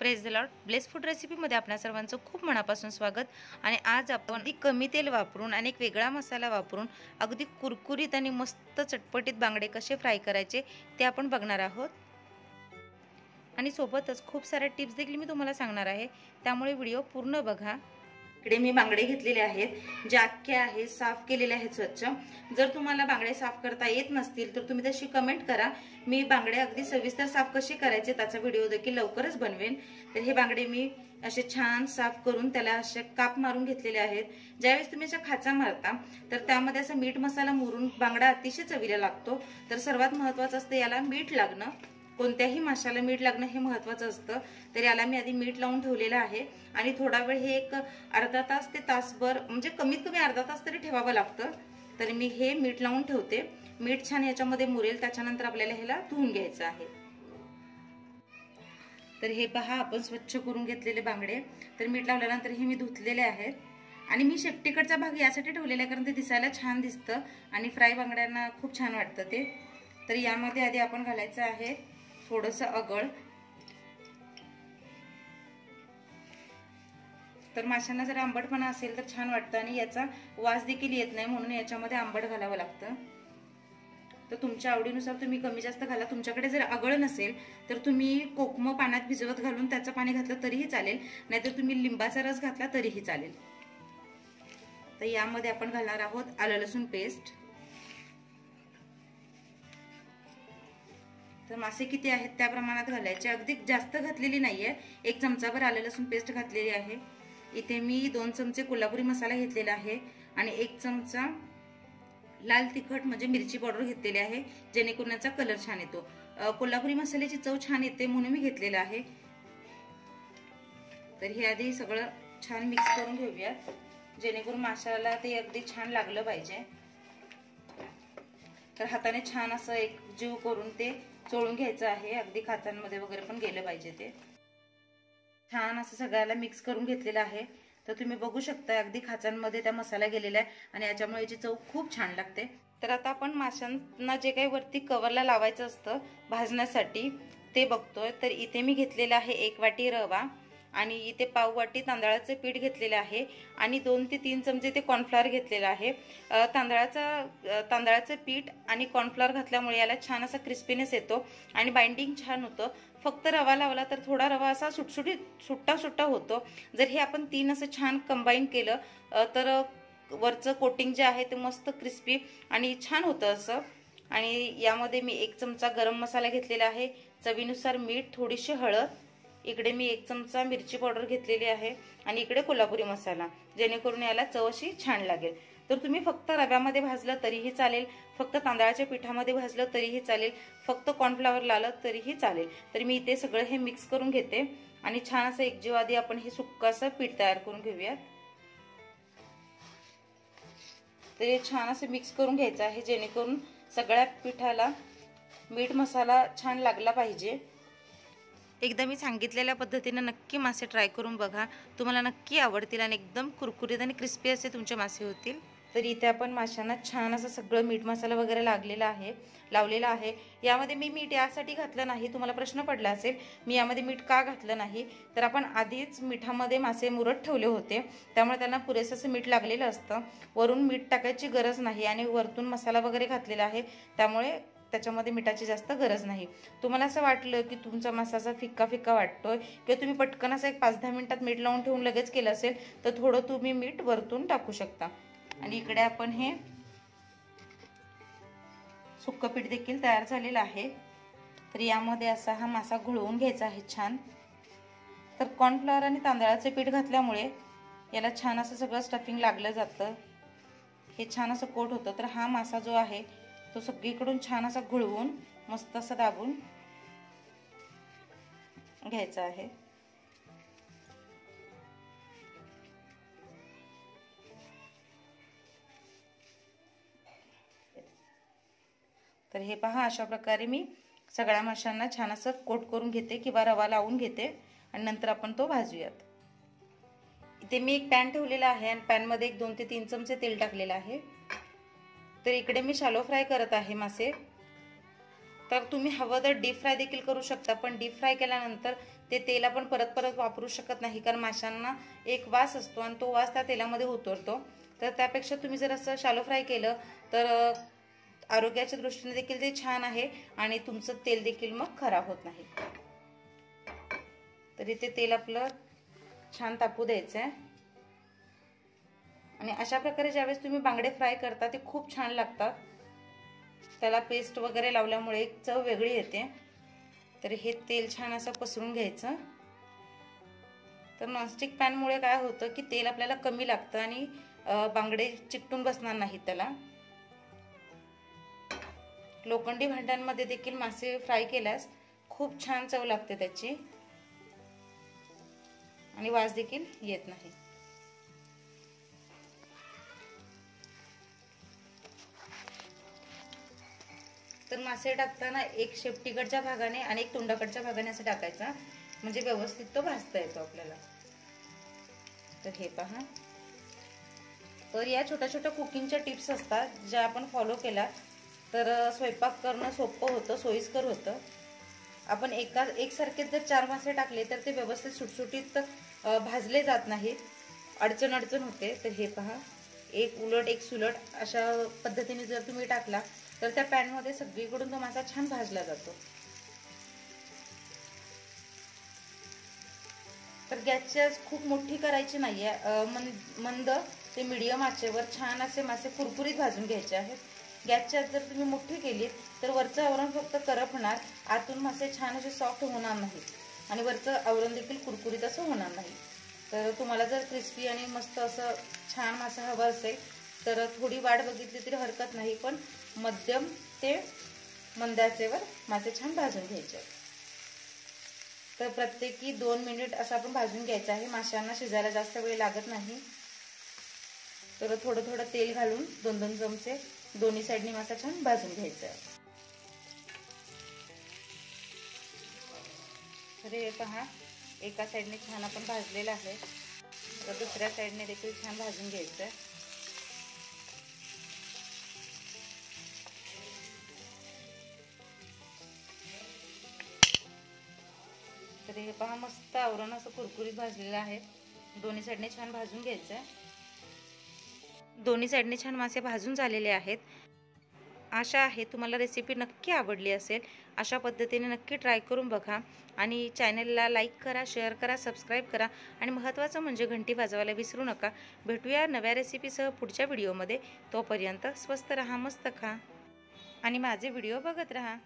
Praise the lord. Bless food रेसिपीमध्ये आपल्या सर्वांचं खूप मनापासून स्वागत. आणि आज आपण अगदी कमी तेल वापरून आणि एक वेगळा मसाला वापरून अगदी कुरकुरीत आणि मस्त चटपटीत बांगडे कसे फ्राय करायचे ते आपण बघणार आहोत. आणि सोबतच खूप साऱ्या टिप्स देखील मी तुम्हाला सांगणार आहे, त्यामुळे व्हिडिओ पूर्ण बघा. इकडे मी बांगडे घेतलेले आहेत, जे अख्खे आहेत, साफ केलेले आहेत स्वच्छ. जर तुम्हाला बांगडे साफ करता येत नसतील तर तुम्ही तशी कमेंट करा. मी बांगडे अगदी सविस्तर साफ कसे करायचे त्याचा व्हिडिओ देखील लवकरच बनवेन. तर हे बांगडे मी असे छान साफ करून त्याला असे काप मारून घेतलेले आहेत. ज्यावेळेस तुम्ही अशा खाचा मारता तर त्यामध्ये असं मीठ मसाला मुरून बांगडा अतिशय चवीला लागतो. तर सर्वात महत्त्वाचं असतं याला मीठ लागणं. कोणत्याही माशाला मीठ लागणं हे महत्त्वाचं असतं. तर याला मी आधी मीठ लावून ठेवलेलं आहे आणि थोडा वेळ हे एक अर्धा तास ते तासभर, म्हणजे कमीत कमी अर्धा तास तरी ठेवावं लागतं. तर मी हे मीठ लावून ठेवते. मीठ छान याच्यामध्ये मुरेल, त्याच्यानंतर आपल्याला ह्याला धुवून घ्यायचं आहे. तर हे पहा, आपण स्वच्छ करून घेतलेले बांगडे. तर मीठ लावल्यानंतर हे मी धुतलेले आहेत. आणि मी शेपटीकडचा भाग यासाठी ठेवलेला आहे कारण ते दिसायला छान दिसतं आणि फ्राय बांगड्यांना खूप छान वाटतं ते. तर यामध्ये आधी आपण घालायचं आहे थोडंसं अगळ. तर माशांना जर आंबटपणा असेल तर छान वाटतं आणि याचा वास देखील येत नाही, म्हणून याच्यामध्ये आंबट घालावं लागतं. तर तुमच्या आवडीनुसार तुम्ही कमी जास्त घाला. तुमच्याकडे जर अगळ नसेल तर तुम्ही कोकम पाण्यात भिजवत घालून त्याचं पाणी घातलं तरीही चालेल, नाहीतर तुम्ही लिंबाचा रस घातला तरीही चालेल. तर यामध्ये आपण घालणार आहोत आलं लसूण पेस्ट. तर मासे किती आहेत त्या प्रमाणात घालायचे, अगदी जास्त घातलेली नाहीये. 1 चमचाभर आलं लसूण पेस्ट घातलेली आहे. इथे मी 2 चमचे कोल्हापुरी मसाला घेतलेला आहे आणि 1 चमचा लाल तिखट म्हणजे मिरची पावडर घेतलेली आहे, जेणेकरून याचा कलर छान येतो. कोल्हापुरी मसाल्याची चव छान येते म्हणून मी घेतलेला आहे. तर हे आधी सगळं छान मिक्स करून घेऊया, जेणेकरून माशाला ते अगदी छान लागलं पाहिजे. तर हाताने छान असं एक जीव करून ते चोळून घ्यायचं आहे. अगदी खाचांमध्ये वगैरे पण गेलं पाहिजे ते. छान असं सगळ्याला मिक्स करून घेतलेलं आहे. तर तुम्ही बघू शकता अगदी खाचांमध्ये त्या मसाला गेलेला आहे आणि याच्यामुळे याची चव खूप छान लागते. तर आता आपण माशांना जे काही वरती कवरला लावायचं असतं भाजण्यासाठी ते बघतोय. तर इथे मी घेतलेला आहे 1 वाटी रवा आणि इथे पाव वाटी तांदळाचे पीठ घेतलेले आहे आणि 2 ते 3 चमचे ते कॉर्नफ्लॉवर घेतलेला आहे. तांदळाचं पीठ आणि कॉर्नफ्लॉवर घातल्यामुळे याला छान असा क्रिस्पीनेस येतो आणि बाइंडिंग छान होतं. फक्त रवा लावला तर थोडा रवा असा सुट्टा होतो. जर हे आपण 3 असं छान कंबाईन केलं तर वरचं कोटिंग जे आहे ते मस्त क्रिस्पी आणि छान होतं असं. आणि यामध्ये मी 1 चमचा गरम मसाला घेतलेला आहे, चवीनुसार मीठ, थोडीशी हळद. इकडे मी 1 चमचा मिरची पावडर घेतलेली आहे आणि इकडे कोल्हापुरी मसाला, जेणेकरून याला चव अशी छान लागेल. तर तुम्ही फक्त रव्यामध्ये भाजलं तरीही चालेल, फक्त तांदळाच्या पिठामध्ये भाजलं तरीही चालेल, फक्त कॉर्नफ्लॉवर लावलं तरीही चालेल. तर मी इथे सगळं हे मिक्स करून घेते आणि छान असं एकजीव आधी आपण हे सुक्क असं पीठ तयार करून घेऊयात. तर हे छान असं मिक्स करून घ्यायचं आहे, जेणेकरून सगळ्या पिठाला मीठ मसाला छान लागला पाहिजे. एकदा मी सांगितलेल्या पद्धतीने नक्की मासे ट्राय करून बघा, तुम्हाला नक्की आवडतील आणि एकदम कुरकुरीत आणि क्रिस्पी असे तुमचे मासे होतील. तर इथे आपण माशांना छान असं सगळं मीठ मसाला वगैरे लावलेला आहे. यामध्ये मी मीठ यासाठी घातलं नाही, तुम्हाला प्रश्न पडला असेल मी यामध्ये मीठ का घातलं नाही. तर आपण आधीच मिठामध्ये मासे मुरत ठेवले होते, त्यामुळे त्यांना पुरेसं असं मीठ लागलेलं असतं. वरून मीठ टाकायची गरज नाही आणि वरतून मसाला वगैरे घातलेला आहे, त्यामुळे त्याच्यामध्ये मिठाची जास्त गरज नाही. तुम्हाला असं वाटलं की तुमचा मसाला फिक्का फिक्का वाटतोय किंवा तुम्ही पटकन असं 1-5-10 मिनिटात मीठ लावून ठेवून लगेच केलं असेल तर थोडं तुम्ही मीठ वरतून टाकू शकता. आणि इकडे आपण हे सुक्क पीठ देखील तयार झालेलं आहे. तर यामध्ये असा हा मासा घोळवून घ्यायचा आहे छान. तर कॉर्नफ्लॉवर आणि तांदळाचे पीठ घातल्यामुळे याला छान असं सगळं स्टफिंग लागलं जातं, हे छान असं कोट होतं. तर हा मासा जो आहे तो सगळीकडून छान असा घोळवून मस्त असं दाबून घ्यायचा आहे. तर हे पहा, अशा प्रकारे मी सगळ्या माशांना छान असं कोट करून घेते किंवा रवा लावून घेते आणि नंतर आपण तो भाजूयात. इथे मी एक पॅन ठेवलेला आहे आणि पॅनमध्ये 1 2 ते 3 चमचे तेल टाकलेलं आहे. तर इकडे मी शॅलो फ्राय करत आहे मासे. तर तुम्ही हवं तर डीप फ्राय देखील करू शकता, पण डीप फ्राय केल्यानंतर ते तेल आपण परत परत वापरू शकत नाही, कारण माशांना एक वास असतो आणि तो वास त्या तेलामध्ये उतरतो. तर त्यापेक्षा तुम्ही जर असं शॅलो फ्राय केलं तर आरोग्याच्या दृष्टीने देखील ते छान आहे आणि तुमचं तेल देखील मग खराब होत नाही. तर इथे तेल आपलं छान तापू द्यायचं आहे आणि अशा प्रकारे ज्यावेळेस तुम्ही बांगडे फ्राय करता ते खूप छान लागतात. त्याला पेस्ट वगैरे लावल्यामुळे एक चव वेगळी येते. तर हे तेल छान असं पसरून घ्यायचं. तर नॉनस्टिक पॅनमुळे काय होतं की तेल आपल्याला कमी लागतं आणि बांगडे चिकटून बसणार नाहीत त्याला. लोखंडी भांड्यांमध्ये देखील मासे फ्राय केल्यास खूप छान चव लागते त्याची आणि वास देखील येत नाही. तर मासे टाकताना एक शेपटीकडच्या भागाने आणि एक तोंडाकडच्या भागाने असं टाकायचा, म्हणजे व्यवस्थित तो भाजता येतो आपल्याला. तर हे पहा. तर या छोट्या छोट्या कुकिंगच्या टिप्स असतात ज्या आपण फॉलो केल्या तर स्वयंपाक करणं सोपं होतं, सोयीस्कर होतं. आपण एकसारखेच जर 4 मासे टाकले तर ते व्यवस्थित सुटसुटीत भाजले जात नाहीत, अडचण होते. तर हे पहा, एक उलट एक सुलट अशा पद्धतीने जर तुम्ही टाकला तर त्या पॅनमध्ये सगळीकडून तो मासा छान भाजला जातो. तर गॅसची आच खूप मोठी करायची नाहीये, मंद ते मीडियम आचेवर छान असे मासे कुरकुरीत भाजून घ्यायचे आहेत. गॅसची आच जर तुम्ही मोठी केली तर वरचं आवरण फक्त करपणार, आतून मासे छान असे सॉफ्ट होणार नाहीत आणि वरचं आवरण देखील कुरकुरीत असं होणार नाही. तर तुम्हाला जर क्रिस्पी आणि मस्त असं छान मासा हवा असेल तर थोडी वाट बघितली तरी हरकत नाही, पण मध्यम ते मंद आचेवर मासे छान भाजून घ्यायचे. तर प्रत्येकी 2 मिनिट असं आपण भाजून घ्यायचं आहे. माशांना शिजायला जास्त वेळ लागत नाही. तर थोडं थोडं तेल घालून 2-2 चमचे दोन्ही साईडनी मासा छान भाजून घ्यायचा आहे. तर हे पहा, एका साईडने छान आपण भाजलेलं आहे, तर दुसऱ्या साईडने देखील छान भाजून घ्यायचं आहे. तर हे पहा, मस्त आवरण असं कुरकुरीत भाजलेलं आहे. दोन्ही साईडने छान भाजून घ्यायचं आहे. दोन्ही साईडने छान मासे भाजून झालेले आहेत. आशा आहे तुम्हाला रेसिपी नक्की आवडली असेल. अशा पद्धतीने नक्की ट्राय करून बघा आणि चॅनलला लाईक करा, शेअर करा, सबस्क्राईब करा आणि महत्त्वाचं म्हणजे घंटी वाजवायला विसरू नका. भेटूया नव्या रेसिपीसह पुढच्या व्हिडिओमध्ये. तोपर्यंत स्वस्त रहा, मस्त खा आणि माझे व्हिडिओ बघत रहा.